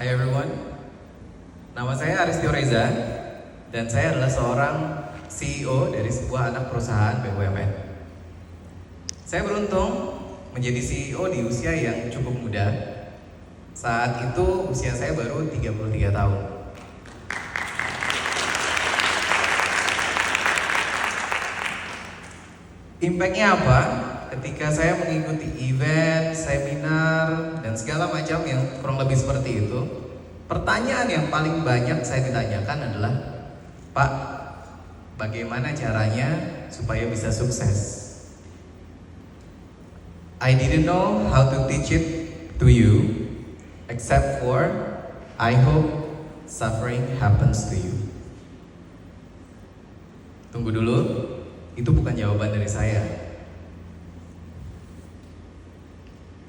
Hai everyone, nama saya Aristio Reza dan saya adalah seorang CEO dari sebuah anak perusahaan BUMN. Saya beruntung menjadi CEO di usia yang cukup muda. Saat itu usia saya baru 33 tahun. Impactnya apa? Ketika saya mengikuti event, seminar, dan segala macam yang kurang lebih seperti itu, pertanyaan yang paling banyak saya ditanyakan adalah, Pak, bagaimana caranya supaya bisa sukses? I didn't know how to teach it to you, except for I hope suffering happens to you. Tunggu dulu, itu bukan jawaban dari saya.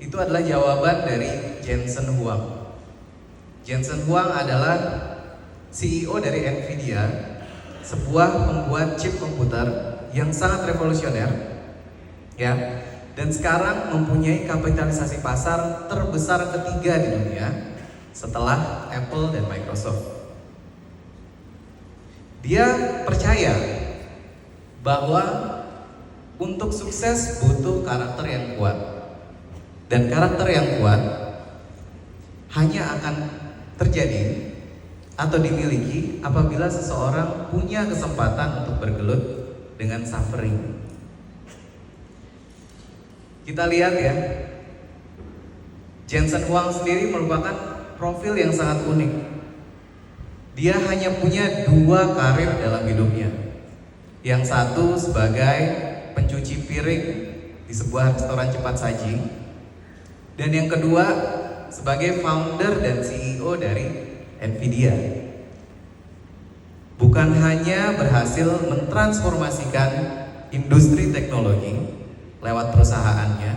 Itu adalah jawaban dari Jensen Huang. Jensen Huang adalah CEO dari Nvidia, sebuah pembuat chip komputer yang sangat revolusioner, ya, dan sekarang mempunyai kapitalisasi pasar terbesar ketiga di dunia setelah Apple dan Microsoft. Dia percaya bahwa untuk sukses butuh karakter yang kuat. Dan karakter yang kuat hanya akan terjadi atau dimiliki apabila seseorang punya kesempatan untuk bergelut dengan suffering. Kita lihat ya, Jensen Huang sendiri merupakan profil yang sangat unik. Dia hanya punya 2 karir dalam hidupnya. Yang satu sebagai pencuci piring di sebuah restoran cepat saji, dan yang kedua sebagai founder dan CEO dari Nvidia. Bukan hanya berhasil mentransformasikan industri teknologi lewat perusahaannya,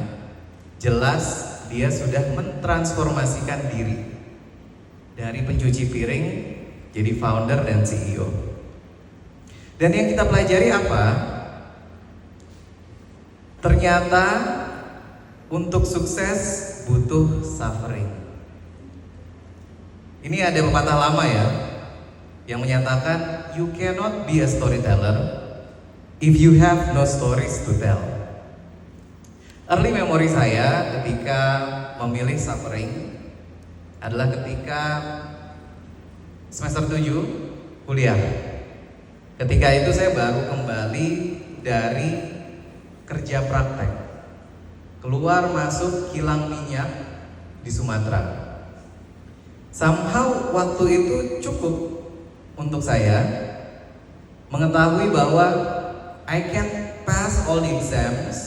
jelas dia sudah mentransformasikan diri dari pencuci piring jadi founder dan CEO. Dan yang kita pelajari apa? Ternyata untuk sukses butuh suffering. Ini ada pepatah lama ya yang menyatakan you cannot be a storyteller if you have no stories to tell. Early memory saya ketika memilih suffering adalah ketika semester 7 kuliah. Ketika itu saya baru kembali dari kerja praktek, keluar masuk kilang minyak di Sumatera. Somehow waktu itu cukup untuk saya mengetahui bahwa I can pass all the exams,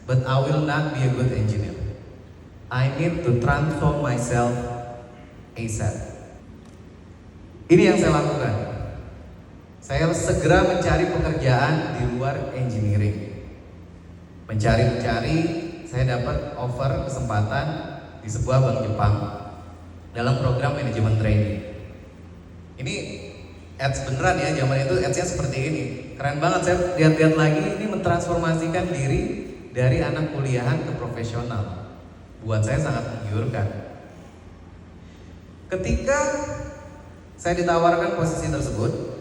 but I will not be a good engineer. I need to transform myself ASAP. Ini yang saya lakukan. Saya segera mencari pekerjaan di luar engineering. Mencari, saya dapat offer kesempatan di sebuah bank Jepang dalam program manajemen training. Ini ads beneran ya, zaman itu adsnya seperti ini. Keren banget, saya lihat-lihat lagi, ini mentransformasikan diri dari anak kuliahan ke profesional. Buat saya sangat menggiurkan. Ketika saya ditawarkan posisi tersebut,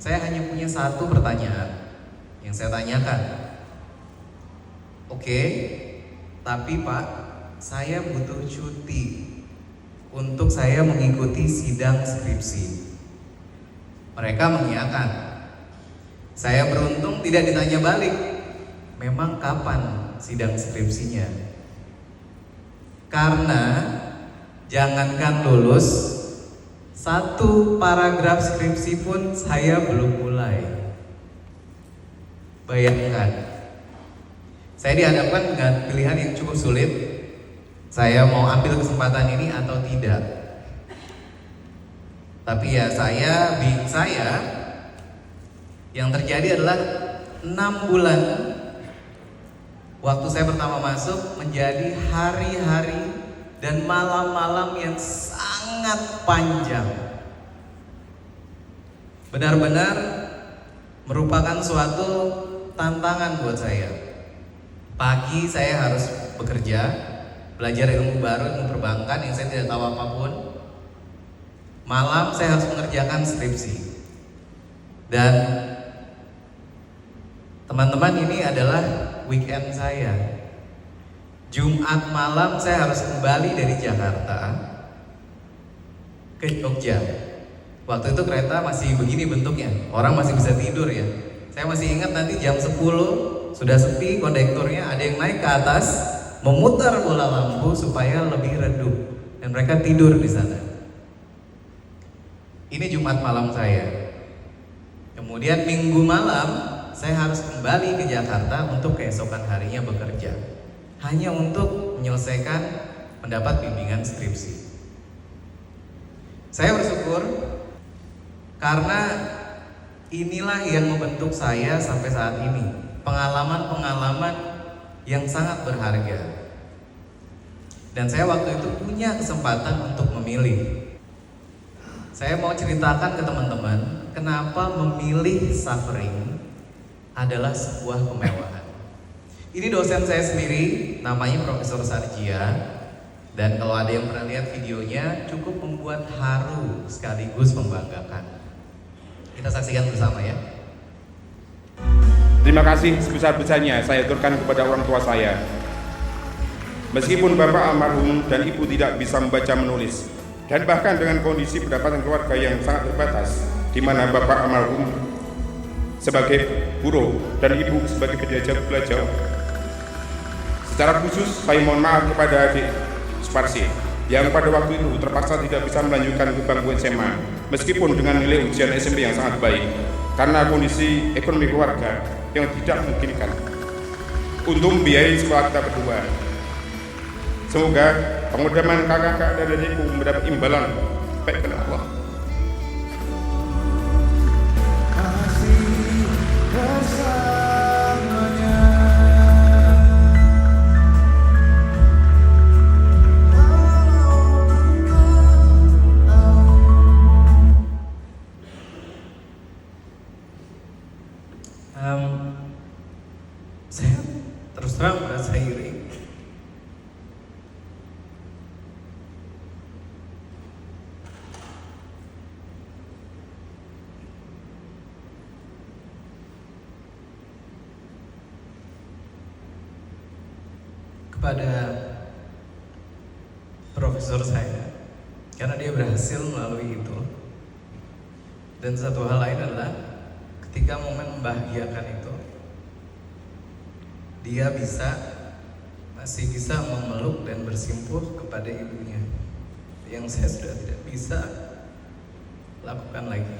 saya hanya punya satu pertanyaan yang saya tanyakan. Oke, tapi Pak, saya butuh cuti untuk saya mengikuti sidang skripsi. Mereka mengiyakan. Saya beruntung tidak ditanya balik, memang kapan sidang skripsinya? Karena jangankan lulus, 1 paragraf skripsi pun saya belum mulai. Bayangkan, saya dihadapkan dengan pilihan yang cukup sulit. Saya mau ambil kesempatan ini atau tidak. Tapi ya saya yang terjadi adalah 6 bulan waktu saya pertama masuk menjadi hari-hari dan malam-malam yang sangat panjang. Benar-benar merupakan suatu tantangan buat saya. Pagi saya harus bekerja, belajar ilmu baru, ilmu perbankan yang saya tidak tahu apapun. malam saya harus mengerjakan skripsi. Dan teman-teman, ini adalah weekend saya. Jumat malam saya harus kembali dari Jakarta ke Jogja. Waktu itu kereta masih begini bentuknya, orang masih bisa tidur ya. Saya masih ingat nanti jam 10 sudah sepi, kondekturnya ada yang naik ke atas memutar bola lampu supaya lebih redup dan mereka tidur di sana. Ini Jumat malam saya. Kemudian Minggu malam saya harus kembali ke Jakarta untuk keesokan harinya bekerja, hanya untuk menyelesaikan mendapat bimbingan skripsi. Saya bersyukur karena inilah yang membentuk saya sampai saat ini. Pengalaman-pengalaman yang sangat berharga. Dan saya waktu itu punya kesempatan untuk memilih. Saya mau ceritakan ke teman-teman kenapa memilih suffering adalah sebuah kemewahan. Ini dosen saya sendiri, namanya Profesor Sarjia. Dan kalau ada yang pernah lihat videonya, cukup membuat haru sekaligus membanggakan. Kita saksikan bersama ya. Terima kasih sebesar-besarnya saya aturkan kepada orang tua saya. Meskipun Bapak almarhum dan Ibu tidak bisa membaca menulis, dan bahkan dengan kondisi pendapatan keluarga yang sangat terbatas, di mana Bapak almarhum sebagai buruh dan Ibu sebagai penjajah belajar, secara khusus saya mohon maaf kepada adik Suparsi yang pada waktu itu terpaksa tidak bisa melanjutkan ke bangku SMA meskipun dengan nilai ujian SMP yang sangat baik karena kondisi ekonomi keluarga yang tidak memungkinkan untuk membiayai sekolah kita berdua. Semoga pengorbanan kakak dan adikku mendapat imbalan baik dari Allah. Saya terus terang merasa iri. Kepada profesor saya, karena dia berhasil melalui itu. Dan satu hal lain adalah ketika momen membahagiakan itu, dia masih bisa memeluk dan bersimpuh kepada ibunya yang saya sudah tidak bisa lakukan lagi.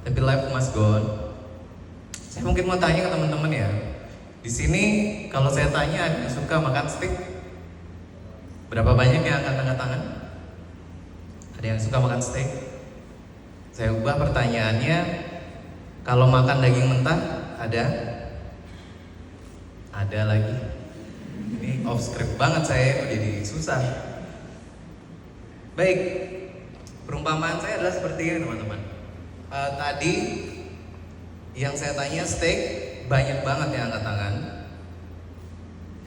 Tapi life must go on. Saya mungkin mau tanya ke teman-teman ya. Di sini kalau saya tanya ada yang suka makan steak, berapa banyak yang akan angkat tangan? Ada yang suka makan steak? Saya ubah pertanyaannya, kalau makan daging mentah ada? Ada lagi. Ini off script banget saya, jadi susah. Baik, perumpamaan saya adalah seperti ini teman-teman. Tadi yang saya tanya steak, banyak banget yang angkat tangan.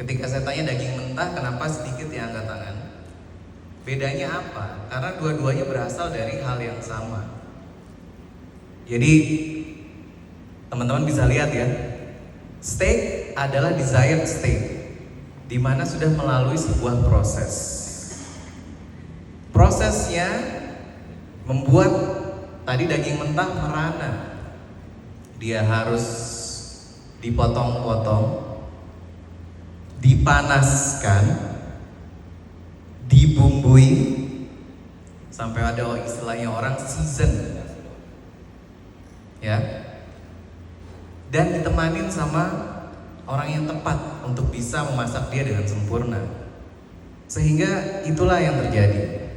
Ketika saya tanya daging mentah, kenapa sedikit yang angkat tangan? Bedanya apa? Karena dua-duanya berasal dari hal yang sama. Jadi teman-teman bisa lihat ya, steak adalah desired state, di mana sudah melalui sebuah proses. Prosesnya membuat tadi daging mentah merana. Dia harus dipotong-potong, dipanaskan, dibumbui sampai ada istilahnya orang season, ya, dan ditemanin sama orang yang tepat untuk bisa memasak dia dengan sempurna. Sehingga itulah yang terjadi.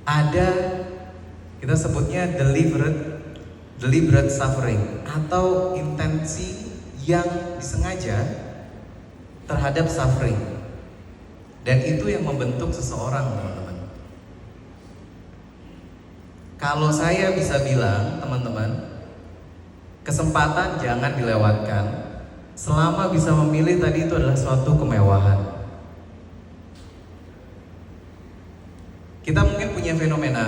Ada, kita sebutnya deliberate suffering atau intensi yang disengaja terhadap suffering. Dan itu yang membentuk seseorang, teman-teman. Kalau saya bisa bilang, teman-teman, kesempatan jangan dilewatkan selama bisa memilih tadi itu adalah suatu kemewahan. Kita mungkin punya fenomena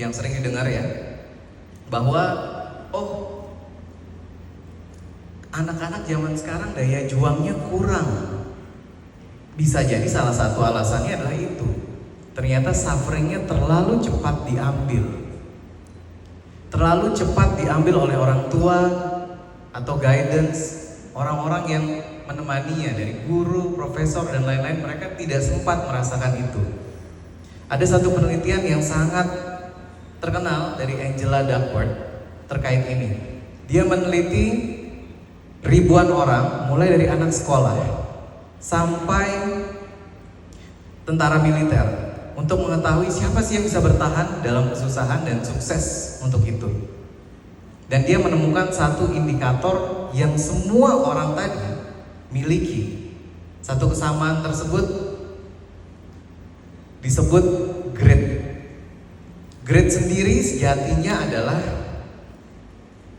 yang sering didengar ya, bahwa anak-anak zaman sekarang daya juangnya kurang. Bisa jadi salah satu alasannya adalah itu. Ternyata sufferingnya terlalu cepat diambil. Terlalu cepat diambil oleh orang tua atau guidance, orang-orang yang menemaninya dari guru, profesor, dan lain-lain. Mereka tidak sempat merasakan itu. Ada satu penelitian yang sangat terkenal dari Angela Duckworth terkait ini. Dia meneliti ribuan orang, mulai dari anak sekolah sampai tentara militer, untuk mengetahui siapa sih yang bisa bertahan dalam kesusahan dan sukses untuk itu. Dan dia menemukan satu indikator yang semua orang tadi miliki. Satu kesamaan tersebut disebut grit. Grit sendiri sejatinya adalah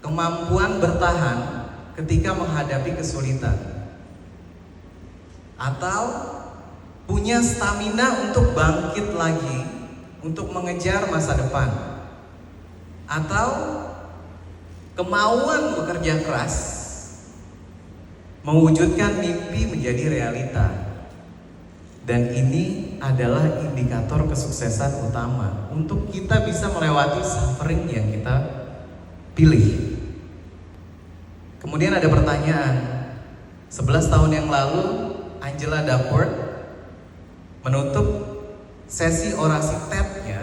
kemampuan bertahan ketika menghadapi kesulitan, atau punya stamina untuk bangkit lagi, untuk mengejar masa depan, atau kemauan bekerja keras mewujudkan mimpi menjadi realita. Dan ini adalah indikator kesuksesan utama untuk kita bisa melewati suffering yang kita pilih. Kemudian ada pertanyaan, 11 tahun yang lalu Angela Duckworth menutup sesi orasi TED-nya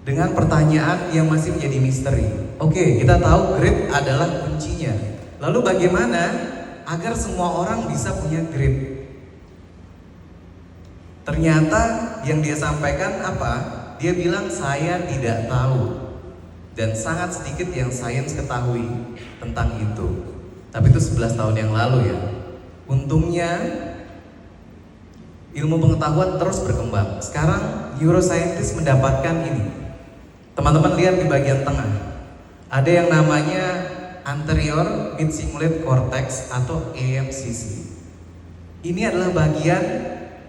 dengan pertanyaan yang masih menjadi misteri. Oke, kita tahu grit adalah kuncinya. Lalu bagaimana agar semua orang bisa punya grit? Ternyata yang dia sampaikan apa? Dia bilang saya tidak tahu. Dan sangat sedikit yang sains ketahui tentang itu. Tapi itu 11 tahun yang lalu ya. Untungnya ilmu pengetahuan terus berkembang. Sekarang neuroscientist mendapatkan ini. Teman-teman lihat di bagian tengah. Ada yang namanya anterior mid-cingulate cortex atau AMCC. Ini adalah bagian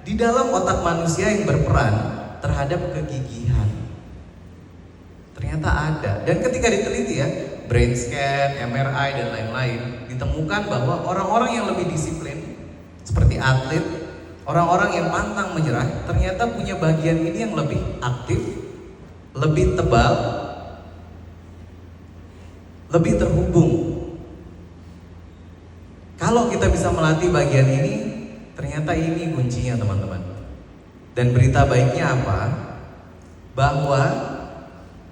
di dalam otak manusia yang berperan terhadap kegigihan. Ternyata ada. Dan ketika diteliti ya, brain scan, MRI dan lain-lain, ditemukan bahwa orang-orang yang lebih disiplin seperti atlet, orang-orang yang pantang menyerah, ternyata punya bagian ini yang lebih aktif, lebih tebal, lebih terhubung. Kalau kita bisa melatih bagian ini, ternyata ini kuncinya, teman-teman. Dan berita baiknya apa? Bahwa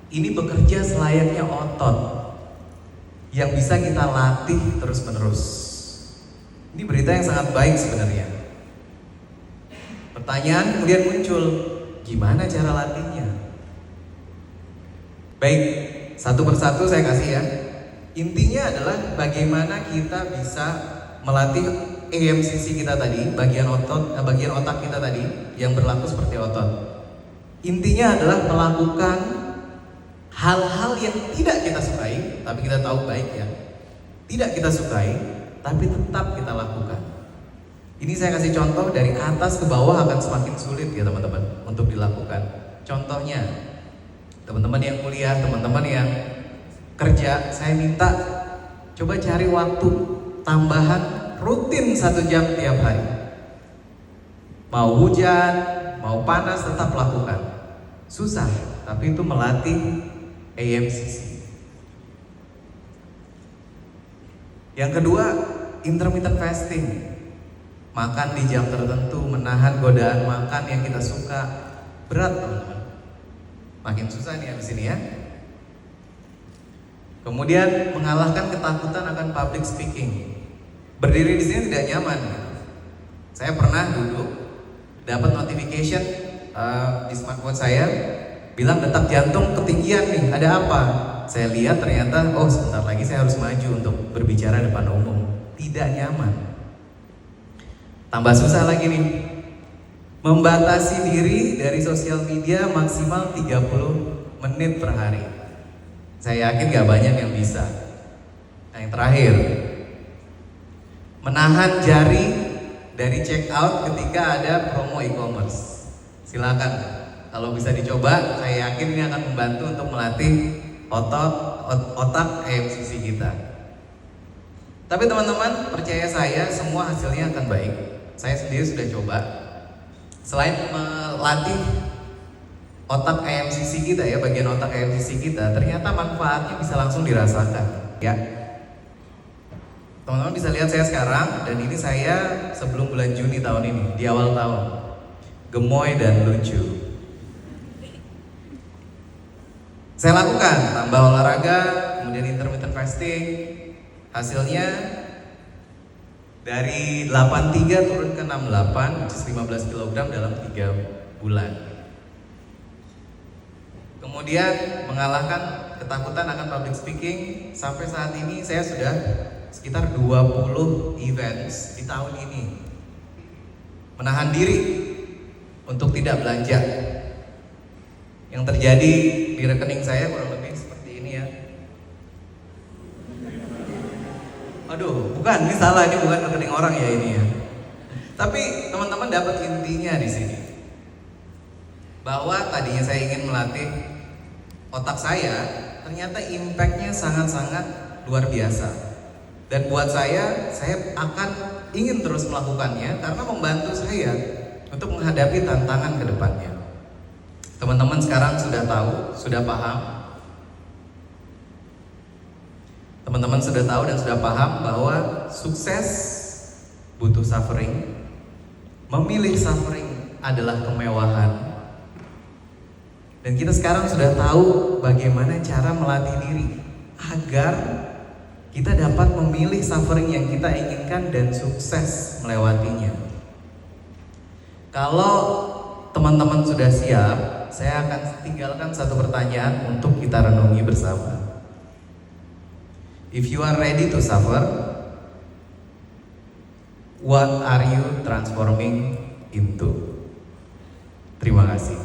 ini bekerja selayaknya otot yang bisa kita latih terus-menerus. Ini berita yang sangat baik sebenarnya. Pertanyaan kemudian muncul, gimana cara latihnya? Baik, satu persatu saya kasih ya. Intinya adalah bagaimana kita bisa melatih AMCC kita tadi, bagian otak kita tadi yang berlaku seperti otot. Intinya adalah melakukan hal-hal yang tidak kita sukai, tapi kita tahu baik ya. Tidak kita sukai, tapi tetap kita lakukan. Ini saya kasih contoh dari atas ke bawah akan semakin sulit ya teman-teman untuk dilakukan. Contohnya, teman-teman yang kuliah, teman-teman yang kerja, saya minta coba cari waktu tambahan rutin 1 jam tiap hari. Mau hujan, mau panas tetap lakukan. Susah, tapi itu melatih AMCC. Yang kedua, intermittent fasting. Makan di jam tertentu, menahan godaan makan yang kita suka. Berat teman-teman. Makin susah nih abis ini ya. Kemudian mengalahkan ketakutan akan public speaking. Berdiri di sini tidak nyaman. Saya pernah dulu dapat notification di smartphone saya bilang detak jantung ketinggian nih, ada apa? Saya lihat ternyata, oh sebentar lagi saya harus maju untuk berbicara depan umum. Tidak nyaman. Tambah susah lagi nih. Membatasi diri dari sosial media maksimal 30 menit per hari. Saya yakin gak banyak yang bisa. Nah, yang terakhir, menahan jari dari check out ketika ada promo e-commerce. Silakan, kalau bisa dicoba, saya yakin ini akan membantu untuk melatih otak AMCC kita. Tapi teman-teman, percaya saya, semua hasilnya akan baik. Saya sendiri sudah coba. Selain melatih otak AMCC kita ya, bagian otak AMCC kita, ternyata manfaatnya bisa langsung dirasakan. Ya, teman-teman bisa lihat saya sekarang, dan ini saya sebelum bulan Juni tahun ini, di awal tahun, gemoy dan lucu. Saya lakukan tambah olahraga, kemudian intermittent fasting. Hasilnya dari 83 turun ke 68, which is 15 kg dalam 3 bulan. Kemudian mengalahkan ketakutan akan public speaking. Sampai saat ini saya sudah sekitar 20 events di tahun ini. Menahan diri untuk tidak belanja. Yang terjadi di rekening saya kurang lebih seperti ini ya. Aduh, bukan, ini salah, ini bukan rekening orang ya ini ya. Tapi teman-teman dapat intinya di sini. Bahwa tadinya saya ingin melatih otak saya, ternyata impactnya sangat-sangat luar biasa. Dan buat saya akan ingin terus melakukannya karena membantu saya untuk menghadapi tantangan ke depannya. Teman-teman sekarang sudah tahu, sudah paham. Teman-teman sudah tahu dan sudah paham bahwa sukses butuh suffering. Memilih suffering adalah kemewahan. Dan kita sekarang sudah tahu bagaimana cara melatih diri agar kita dapat memilih suffering yang kita inginkan dan sukses melewatinya. Kalau teman-teman sudah siap, saya akan tinggalkan satu pertanyaan untuk kita renungi bersama. If you are ready to suffer, what are you transforming into? Terima kasih.